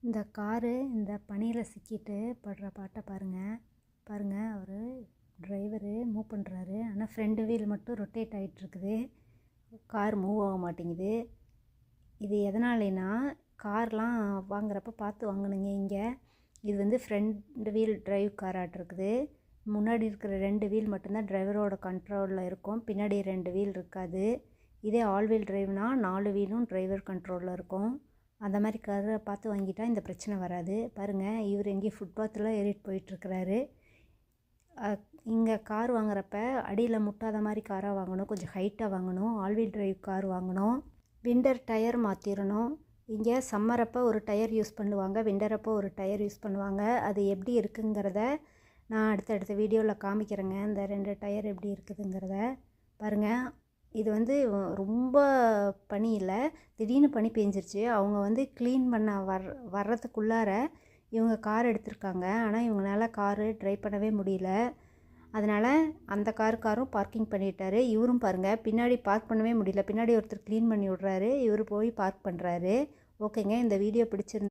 இந்த காரு இந்த பனியில் சிக்கிட்டு படுற பாட்டை பாருங்கள் அவர் டிரைவரு மூவ் பண்ணுறாரு. ஆனால் ஃப்ரண்ட் வீல் மட்டும் ரொட்டேட் ஆகிட்டுருக்குது. கார் மூவ் ஆக மாட்டேங்குது. இது எதனாலேனா கார்லாம் வாங்குறப்ப பார்த்து வாங்கணுங்க. இங்கே இது ஃப்ரண்ட் வீல் டிரைவ் காராகிட்ருக்குது. முன்னாடி இருக்கிற 2 வீல் மட்டும்தான் டிரைவரோட கண்ட்ரோலில் இருக்கும், பின்னாடி 2 வீல் இருக்காது. இதே ஆல் வீல் டிரைவ்னால் 4 வீலும் டிரைவர் கண்ட்ரோலில் இருக்கும். அந்த மாதிரி காரை பார்த்து வாங்கிட்டா இந்த பிரச்சனை வராது. பாருங்கள், இவர் எங்கேயும் ஃபுட்பாத்தில் ஏறிட்டு போயிட்டுருக்கிறாரு. இங்கே கார் வாங்குறப்ப அடியில் முட்டாத மாதிரி காராக வாங்கணும், கொஞ்சம் ஹைட்டாக வாங்கணும். ஆல் வீல் டிரைவ் கார் வாங்கணும். விண்டர் டயர் மாற்றிடணும். இங்கே சம்மரப்போ ஒரு டயர் யூஸ் பண்ணுவாங்க, விண்டரப்போ ஒரு டயர் யூஸ் பண்ணுவாங்க. அது எப்படி இருக்குங்கிறத நான் அடுத்தடுத்த வீடியோவில் காமிக்கிறேங்க. இந்த 2 டயர் எப்படி இருக்குதுங்கிறத பாருங்கள். இது ரொம்ப பனி இல்லை, திடீர்னு பனி பெஞ்சிருச்சு. அவங்க க்ளீன் பண்ண வர்றதுக்குள்ளார இவங்க கார் எடுத்திருக்காங்க. ஆனால் இவங்களால காரு ட்ரைவ் பண்ணவே முடியல. அதனால் அந்த காரும் பார்க்கிங் பண்ணிட்டாரு. இவரும் பாருங்கள், பின்னாடி பார்க் பண்ணவே முடியல. பின்னாடி ஒருத்தர் க்ளீன் பண்ணி விட்றாரு, இவர் போய் பார்க் பண்ணுறாரு. ஓகேங்க, இந்த வீடியோ பிடிச்சிருந்து